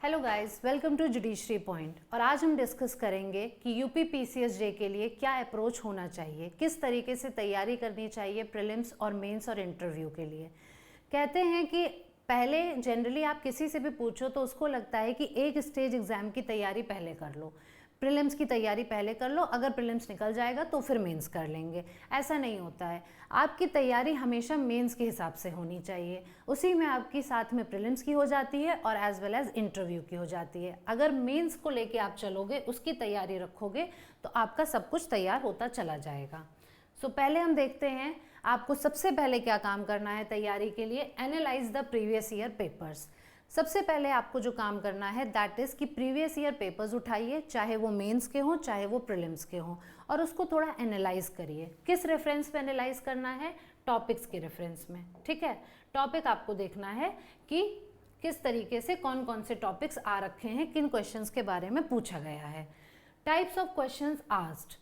Hello guys, welcome to judiciary point. और आज हम डिस्कस करेंगे कि यूपी पीसीएसजे के लिए क्या अप्रोच होना चाहिए, किस तरीके से तैयारी करनी चाहिए प्रीलिम्स और मेंस और इंटरव्यू के लिए। कहते हैं कि पहले जनरली आप किसी से भी पूछो तो उसको लगता है कि एक स्टेज एग्ज़ाम की तैयारी पहले कर लो, प्रीलिम्स की तैयारी पहले कर लो, अगर प्रीलिम्स निकल जाएगा तो फिर मेंस कर लेंगे। ऐसा नहीं होता है। आपकी तैयारी हमेशा मेंस के हिसाब से होनी चाहिए, उसी में आपकी साथ में प्रीलिम्स की हो जाती है और एज वेल एज इंटरव्यू की हो जाती है। अगर मेंस को लेके आप चलोगे, उसकी तैयारी रखोगे तो आपका सब कुछ तैयार होता चला जाएगा। पहले हम देखते हैं आपको सबसे पहले क्या काम करना है तैयारी के लिए। Analyse the previous year papers. सबसे पहले आपको जो काम करना है दैट इज़ कि प्रीवियस ईयर पेपर्स उठाइए, चाहे वो मेंस के हों चाहे वो प्रीलिम्स के हों, और उसको थोड़ा एनालाइज करिए। किस रेफरेंस पे एनालाइज करना है? टॉपिक्स के रेफरेंस में। ठीक है, टॉपिक आपको देखना है कि किस तरीके से कौन कौन से टॉपिक्स आ रखे हैं, किन क्वेश्चंस के बारे में पूछा गया है। Types of questions asked.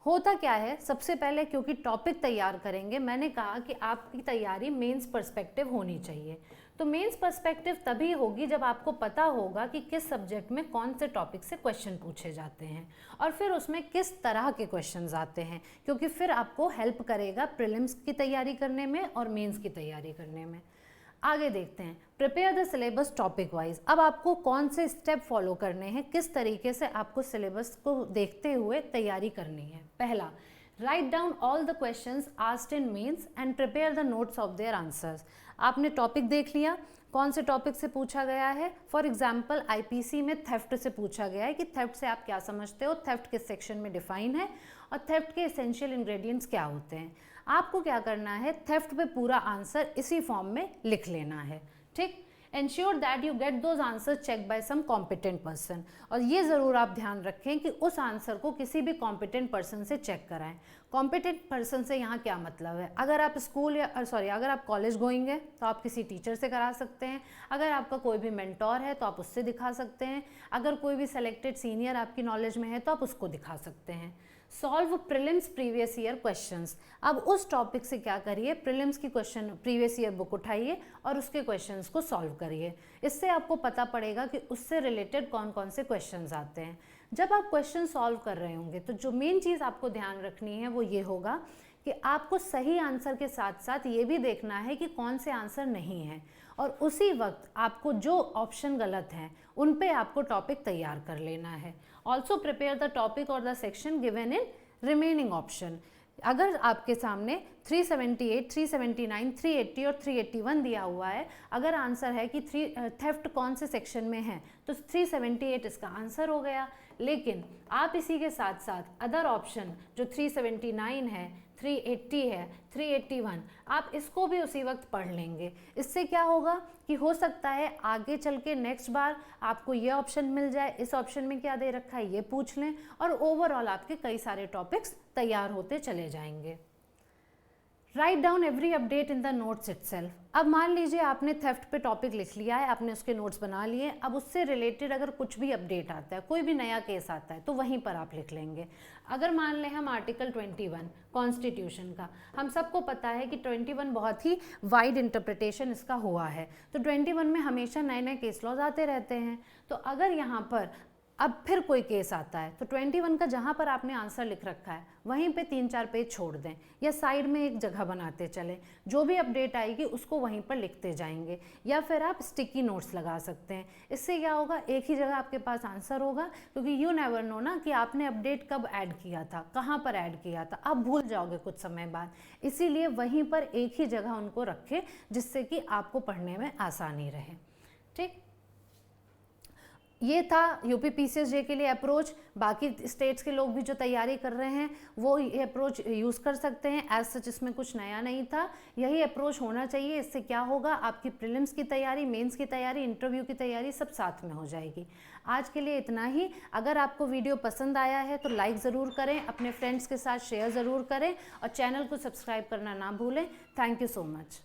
होता क्या है, सबसे पहले क्योंकि टॉपिक तैयार करेंगे, मैंने कहा कि आपकी तैयारी मेंस पर्सपेक्टिव होनी चाहिए। तो मेंस पर्सपेक्टिव तभी होगी जब आपको पता होगा कि किस सब्जेक्ट में कौन से टॉपिक से क्वेश्चन पूछे जाते हैं और फिर उसमें किस तरह के क्वेश्चंस आते हैं, क्योंकि फिर आपको हेल्प करेगा प्रीलिम्स की तैयारी करने में और मेंस की तैयारी करने में। आगे देखते हैं, prepare the syllabus topic wise. अब आपको कौन से स्टेप फॉलो करने हैं, किस तरीके से आपको सिलेबस को देखते हुए तैयारी करनी है। पहला, write down all the questions asked in mains and prepare the notes of their answers. आपने टॉपिक देख लिया, कौन से टॉपिक से पूछा गया है। फॉर एग्जाम्पल आईपीसी में थेफ्ट से पूछा गया है कि थेफ्ट से आप क्या समझते हो, थेफ्ट किस सेक्शन में डिफाइन है और थेफ्ट के एसेंशियल इंग्रेडिएंट्स क्या होते हैं। आपको क्या करना है, थेफ्ट पे पूरा आंसर इसी फॉर्म में लिख लेना है। ठीक, Ensure that you get those answers checked by some competent person। और ये ज़रूर आप ध्यान रखें कि उस आंसर को किसी भी competent person से चेक कराएं। competent person से यहाँ क्या मतलब है, अगर आप स्कूल या अगर आप कॉलेज गोइंग है तो आप किसी टीचर से करा सकते हैं, अगर आपका कोई भी मेंटोर है तो आप उससे दिखा सकते हैं, अगर कोई भी सेलेक्टेड सीनियर आपकी नॉलेज में है तो आप उसको दिखा सकते हैं। Solve prelims previous year questions. अब उस टॉपिक से क्या करिए, प्रीलिम्स की क्वेश्चन प्रीवियस ईयर बुक उठाइए और उसके क्वेश्चंस को सॉल्व करिए। इससे आपको पता पड़ेगा कि उससे रिलेटेड कौन कौन से क्वेश्चंस आते हैं। जब आप क्वेश्चन सॉल्व कर रहे होंगे तो जो मेन चीज़ आपको ध्यान रखनी है वो ये होगा कि आपको सही आंसर के साथ साथ ये भी देखना है कि कौन से आंसर नहीं है, और उसी वक्त आपको जो ऑप्शन गलत हैं उन पे आपको टॉपिक तैयार कर लेना है। ऑल्सो प्रिपेयर द टॉपिक और the section given in remaining option. अगर आपके सामने 378, 379, 380 और 381 दिया हुआ है, अगर आंसर है कि थेफ्ट कौन से सेक्शन में है तो 378 इसका आंसर हो गया। लेकिन आप इसी के साथ साथ अदर ऑप्शन जो 379 है, 380 है, 381, आप इसको भी उसी वक्त पढ़ लेंगे। इससे क्या होगा कि हो सकता है आगे चल के नेक्स्ट बार आपको ये ऑप्शन मिल जाए, इस ऑप्शन में क्या दे रखा है ये पूछ लें, और ओवरऑल आपके कई सारे टॉपिक्स तैयार होते चले जाएंगे। Write down every update in the notes itself. अब मान लीजिए आपने थेफ्ट पे टॉपिक लिख लिया है, आपने उसके नोट्स बना लिए, अब उससे रिलेटेड अगर कुछ भी अपडेट आता है, कोई भी नया केस आता है तो वहीं पर आप लिख लेंगे। अगर मान लें हम आर्टिकल 21 कॉन्स्टिट्यूशन का, हम सबको पता है कि 21 बहुत ही वाइड इंटरप्रिटेशन इसका हुआ है, तो 21 में हमेशा नए नए केस लॉज आते रहते हैं। तो अगर यहाँ पर अब फिर कोई केस आता है तो 21 का जहाँ पर आपने आंसर लिख रखा है वहीं पे 3-4 पेज छोड़ दें या साइड में एक जगह बनाते चलें, जो भी अपडेट आएगी उसको वहीं पर लिखते जाएंगे, या फिर आप स्टिकी नोट्स लगा सकते हैं। इससे क्या होगा, एक ही जगह आपके पास आंसर होगा, क्योंकि यू नेवर नो ना कि आपने अपडेट कब ऐड किया था, कहाँ पर ऐड किया था, आप भूल जाओगे कुछ समय बाद। इसीलिए वहीं पर एक ही जगह उनको रखें जिससे कि आपको पढ़ने में आसानी रहे। ठीक, ये था यूपी पीसीएसजे के लिए अप्रोच। बाकी स्टेट्स के लोग भी जो तैयारी कर रहे हैं वो ये अप्रोच यूज़ कर सकते हैं। एज सच इसमें कुछ नया नहीं था, यही अप्रोच होना चाहिए। इससे क्या होगा, आपकी प्रीलिम्स की तैयारी, मेंस की तैयारी, इंटरव्यू की तैयारी सब साथ में हो जाएगी। आज के लिए इतना ही। अगर आपको वीडियो पसंद आया है तो लाइक ज़रूर करें, अपने फ्रेंड्स के साथ शेयर ज़रूर करें और चैनल को सब्सक्राइब करना ना भूलें। Thank you so much.